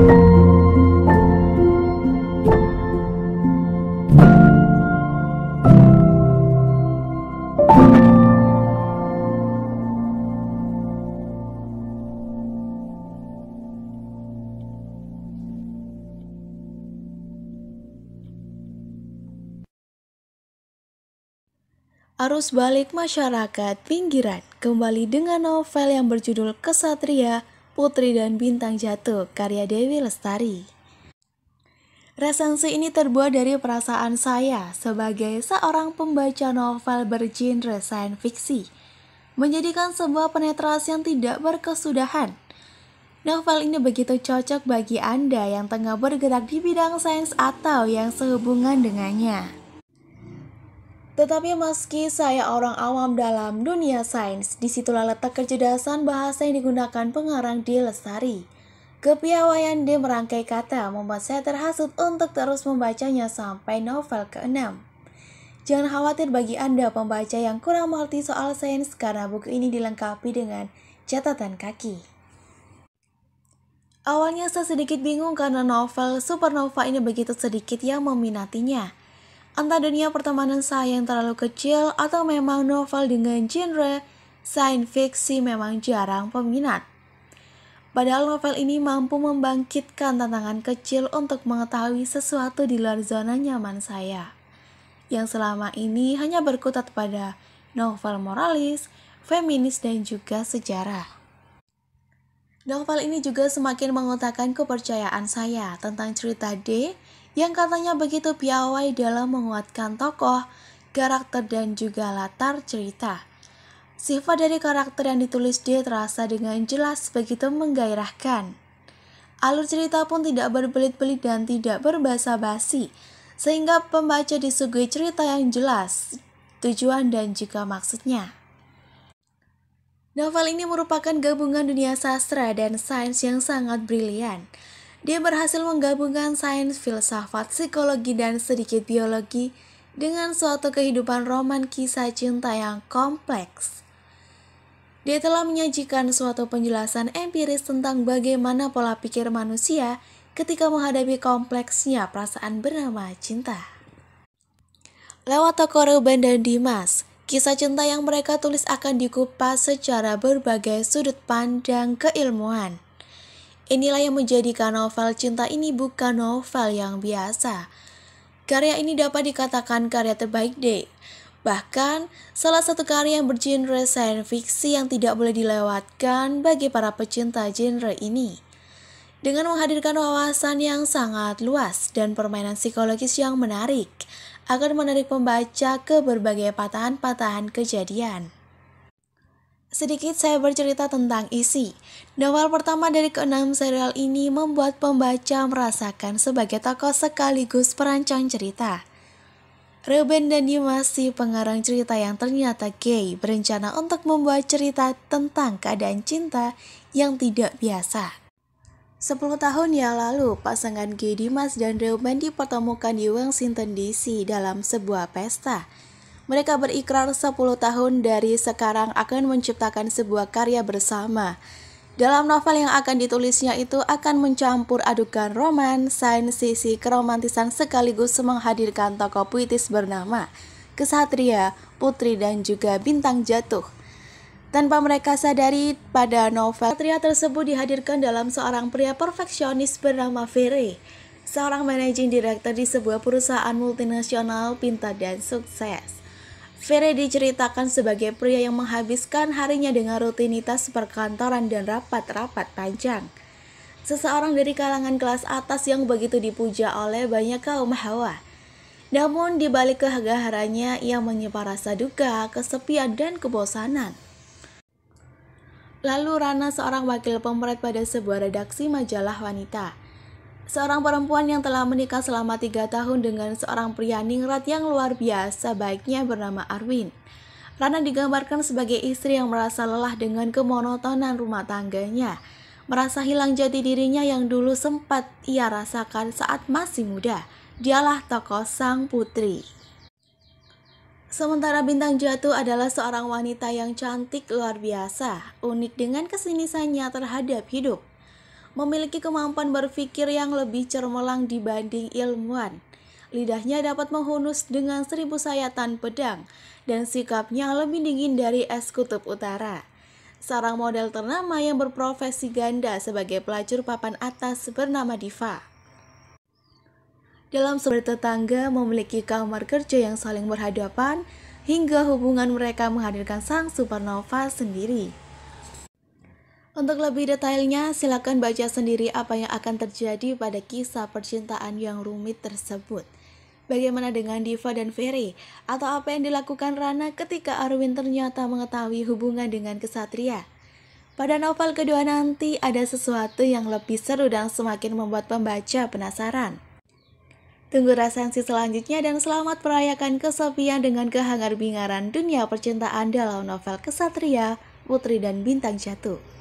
Arus balik masyarakat pinggiran kembali dengan novel yang berjudul Kesatria, Putri dan Bintang Jatuh karya Dewi Lestari. Resensi ini terbuat dari perasaan saya sebagai seorang pembaca novel bergenre science fiction, menjadikan sebuah penetrasi yang tidak berkesudahan. Novel ini begitu cocok bagi Anda yang tengah bergerak di bidang sains atau yang sehubungan dengannya. Tetapi meski saya orang awam dalam dunia sains, disitulah letak kecerdasan bahasa yang digunakan pengarang D. Lestari. Kepiawaian D merangkai kata membuat saya terhasut untuk terus membacanya sampai novel ke-6. Jangan khawatir bagi Anda pembaca yang kurang mengerti soal sains karena buku ini dilengkapi dengan catatan kaki. Awalnya saya sedikit bingung karena novel Supernova ini begitu sedikit yang meminatinya. Entah dunia pertemanan saya yang terlalu kecil atau memang novel dengan genre science fiction memang jarang peminat. Padahal novel ini mampu membangkitkan tantangan kecil untuk mengetahui sesuatu di luar zona nyaman saya, yang selama ini hanya berkutat pada novel moralis, feminis, dan juga sejarah. Novel ini juga semakin mengotakkan kepercayaan saya tentang cerita D yang katanya begitu piawai dalam menguatkan tokoh, karakter, dan juga latar cerita. Sifat dari karakter yang ditulis D terasa dengan jelas begitu menggairahkan. Alur cerita pun tidak berbelit-belit dan tidak berbasa-basi, sehingga pembaca disuguhi cerita yang jelas, tujuan dan juga maksudnya. Novel ini merupakan gabungan dunia sastra dan sains yang sangat brilian. Dia berhasil menggabungkan sains, filsafat, psikologi, dan sedikit biologi dengan suatu kehidupan roman kisah cinta yang kompleks. Dia telah menyajikan suatu penjelasan empiris tentang bagaimana pola pikir manusia ketika menghadapi kompleksnya perasaan bernama cinta. Lewat tokoh Reuben dan Dimas, kisah cinta yang mereka tulis akan dikupas secara berbagai sudut pandang keilmuan. Inilah yang menjadikan novel cinta ini bukan novel yang biasa. Karya ini dapat dikatakan karya terbaik D. Bahkan, salah satu karya yang bergenre science fiction yang tidak boleh dilewatkan bagi para pecinta genre ini. Dengan menghadirkan wawasan yang sangat luas dan permainan psikologis yang menarik, akan menarik pembaca ke berbagai patahan-patahan kejadian. Sedikit saya bercerita tentang isi. Novel pertama dari ke-6 serial ini membuat pembaca merasakan sebagai tokoh sekaligus perancang cerita. Reuben dan Dimas, si pengarang cerita yang ternyata gay, berencana untuk membuat cerita tentang keadaan cinta yang tidak biasa. 10 tahun yang lalu, pasangan gay Dimas dan Reuben dipertemukan di Washington DC dalam sebuah pesta. Mereka berikrar 10 tahun dari sekarang akan menciptakan sebuah karya bersama. Dalam novel yang akan ditulisnya itu akan mencampur adukan roman, sains, sisi keromantisan sekaligus menghadirkan tokoh puitis bernama Kesatria, Putri, dan juga Bintang Jatuh. Tanpa mereka sadari, pada novel Kesatria tersebut dihadirkan dalam seorang pria perfeksionis bernama Vere, seorang managing director di sebuah perusahaan multinasional pintar dan sukses. Vere diceritakan sebagai pria yang menghabiskan harinya dengan rutinitas perkantoran dan rapat-rapat panjang. Seseorang dari kalangan kelas atas yang begitu dipuja oleh banyak kaum hawa. Namun di balik kegagahannya ia menyimpan rasa duka, kesepian, dan kebosanan. Lalu Rana, seorang wakil pemret pada sebuah redaksi majalah wanita. Seorang perempuan yang telah menikah selama 3 tahun dengan seorang pria ningrat yang luar biasa baiknya bernama Arwin. Rana digambarkan sebagai istri yang merasa lelah dengan kemonotonan rumah tangganya, merasa hilang jati dirinya yang dulu sempat ia rasakan saat masih muda. Dialah tokoh sang putri. Sementara Bintang Jatuh adalah seorang wanita yang cantik luar biasa, unik dengan kesinisannya terhadap hidup. memiliki kemampuan berpikir yang lebih cermelang dibanding ilmuwan. Lidahnya dapat menghunus dengan 1000 sayatan pedang, dan sikapnya lebih dingin dari es kutub utara. Seorang model ternama yang berprofesi ganda sebagai pelacur papan atas bernama Diva. Dalam sebuah tetangga memiliki kamar kerja yang saling berhadapan, hingga hubungan mereka menghadirkan sang supernova sendiri. Untuk lebih detailnya, silakan baca sendiri apa yang akan terjadi pada kisah percintaan yang rumit tersebut. Bagaimana dengan Diva dan Ferry? Atau apa yang dilakukan Rana ketika Arwin ternyata mengetahui hubungan dengan kesatria? Pada novel kedua nanti ada sesuatu yang lebih seru dan semakin membuat pembaca penasaran. Tunggu resensi selanjutnya dan selamat merayakan kesepian dengan kehangat-bingaran dunia percintaan dalam novel Kesatria, Putri dan Bintang Jatuh.